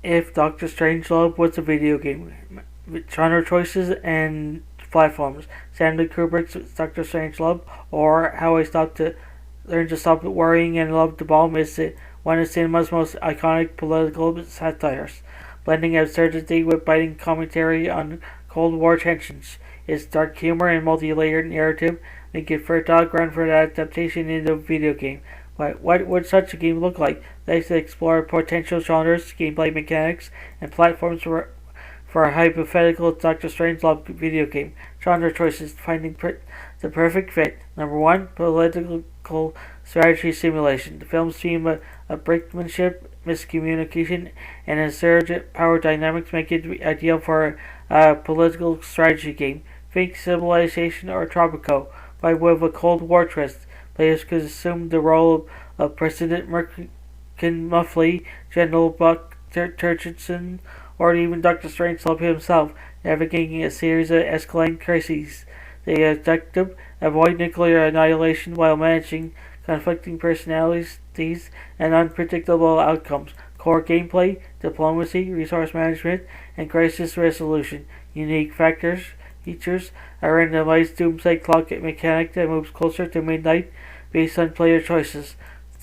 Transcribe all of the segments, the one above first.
if Doctor Strangelove was a video game. Genre choices and platforms. Stanley Kubrick's Doctor Strangelove, or How I Learned to Stop Worrying and Love the Bomb is one of cinema's most iconic political satires, blending absurdity with biting commentary on Cold War tensions. Its dark humor and multi-layered narrative make it fertile ground for adaptation into a video game. But what would such a game look like? Let's explore potential genres, gameplay mechanics, and platforms for a hypothetical Doctor Strangelove video game. Genre choices: finding the perfect fit. Number 1, political strategy simulation. The film's theme of brinkmanship, miscommunication, and absurd power dynamics make it ideal for a political strategy game. Think Civilization or Tropico, but with a Cold War twist. Players could assume the role of President Muffley, General Buck Turchison, or even Doctor Strangelove himself, navigating a series of escalating crises. The objective: avoid nuclear annihilation while managing conflicting personalities and unpredictable outcomes. Core gameplay: diplomacy, resource management, and crisis resolution. Unique features: a randomized doomsday clock mechanic that moves closer to midnight based on player choices.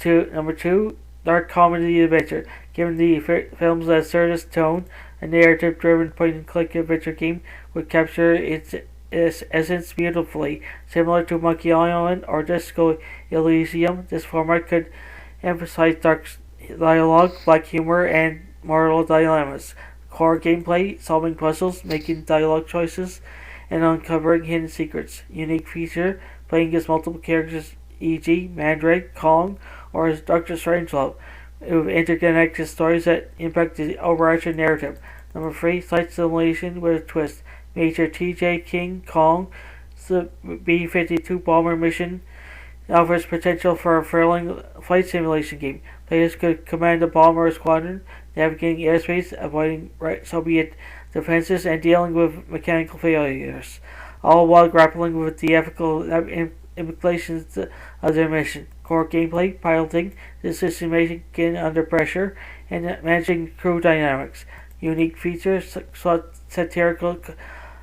Number 2, dark comedy adventure. Given the film's absurdist tone, a narrative-driven point-and-click adventure game would capture its essence beautifully. Similar to Monkey Island or Disco Elysium, this format could emphasize dark dialogue, black humor, and moral dilemmas. Core gameplay: solving puzzles, making dialogue choices, and uncovering hidden secrets. Unique feature: playing as multiple characters, e.g. Mandrake, Kong, or as Doctor Strangelove, with interconnected stories that impact the overarching narrative. Number 3, flight simulation with a twist. Major T.J. King Kong, the B-52 bomber mission, offers potential for a thrilling flight simulation game. Players could command a bomber squadron, navigating airspace, avoiding Soviet defenses, and dealing with mechanical failures, all while grappling with the ethical implications of their mission. Core gameplay: piloting, decision making under pressure, and managing crew dynamics. Unique features: satirical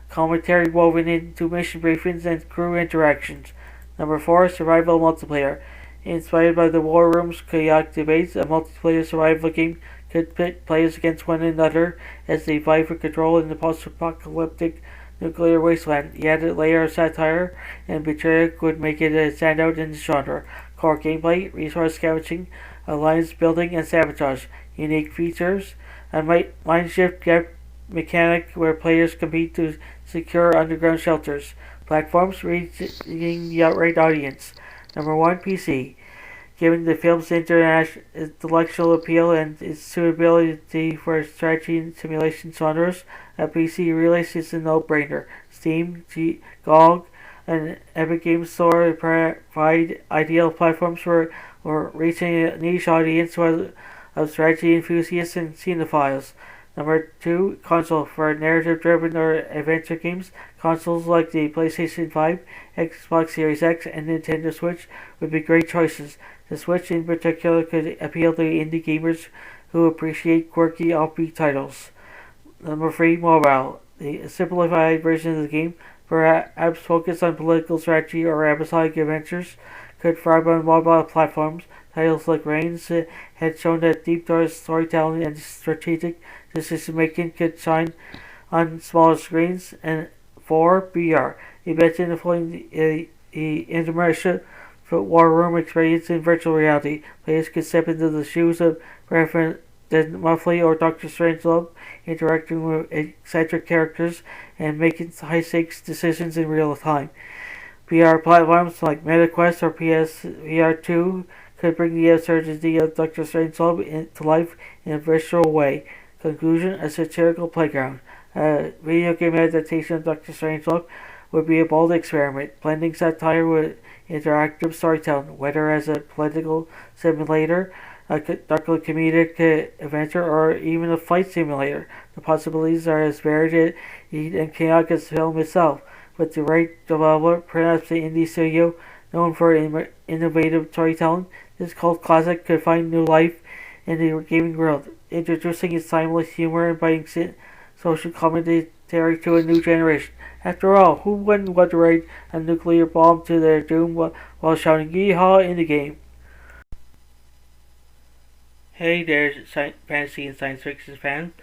commentary woven into mission briefings and crew interactions. Number 4, survival multiplayer. Inspired by the War Room's chaotic debates, a multiplayer survival game could pit players against one another as they vie for control in the post-apocalyptic nuclear wasteland. The added layer of satire and betrayal could make it a standout in the genre. Core gameplay: resource scavenging, alliance building, and sabotage. Unique features: a mindshift gap mechanic where players compete to secure underground shelters. Platforms: reaching the outright audience. Number 1, PC. Given the film's intellectual appeal and its suitability for strategy and simulation genres, a PC release is a no-brainer. Steam, GOG, and Epic Games Store provide ideal platforms for reaching a niche audience of strategy enthusiasts and cinephiles. Number 2, console. For narrative-driven or adventure games, consoles like the PlayStation 5, Xbox Series X, and Nintendo Switch would be great choices. The Switch in particular could appeal to indie gamers who appreciate quirky, offbeat titles. Number 3, mobile. The simplified version of the game, perhaps focused on political strategy or episodic adventures, could thrive on mobile platforms. Titles like Reigns had shown that deep storytelling and strategic decision-making could shine on smaller screens. And 4, VR. Imagine employing the immersive War Room experience in virtual reality. Players could step into the shoes of President Muffley or Doctor Strangelove, interacting with eccentric characters and making high-stakes decisions in real time. VR platforms like MetaQuest or PSVR 2 could bring the absurdity of Doctor Strangelove to life in a virtual way. Conclusion: a satirical playground. A video game adaptation of Doctor Strangelove would be a bold experiment, blending satire with interactive storytelling, whether as a political simulator, a darkly comedic adventure, or even a flight simulator. The possibilities are as varied and chaotic as the film itself. With the right developer, perhaps the indie studio known for innovative storytelling, this cult classic could find new life in the gaming world. introducing its timeless humor and biting social commentary to a new generation. After all, who wouldn't want to ride a nuclear bomb to their doom while shouting "Yeehaw" in the game? Hey there, fantasy and science fiction fans,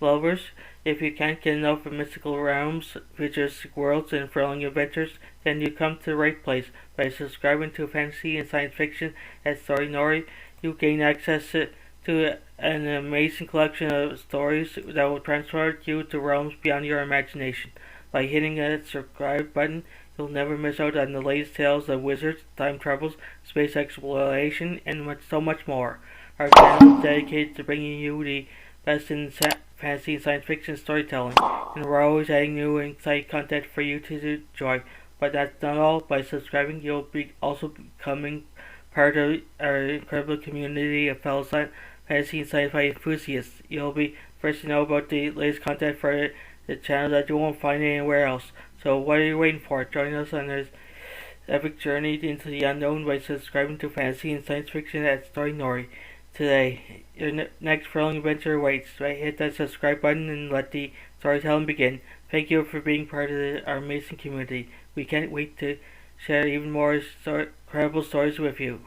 lovers. If you can't get enough of mystical realms, futuristic worlds, and thrilling adventures, then you come to the right place. By subscribing to fantasy and science fiction at Story Nori, you gain access to an amazing collection of stories that will transport you to realms beyond your imagination. By hitting that subscribe button, you'll never miss out on the latest tales of wizards, time travels, space exploration, and so much more. Our channel is dedicated to bringing you the best in fantasy and science fiction storytelling, and we're always adding new and exciting content for you to enjoy. But that's not all. By subscribing, you'll be also becoming part of our incredible community of fellow fantasy and sci-fi enthusiasts. You'll be first to know about the latest content for the channel that you won't find anywhere else. So what are you waiting for? Join us on this epic journey into the unknown by subscribing to fantasy and science fiction at Story Nori. Today, your next thrilling adventure awaits. Right, hit that subscribe button and let the storytelling begin. Thank you for being part of our amazing community. We can't wait to share even more incredible stories with you.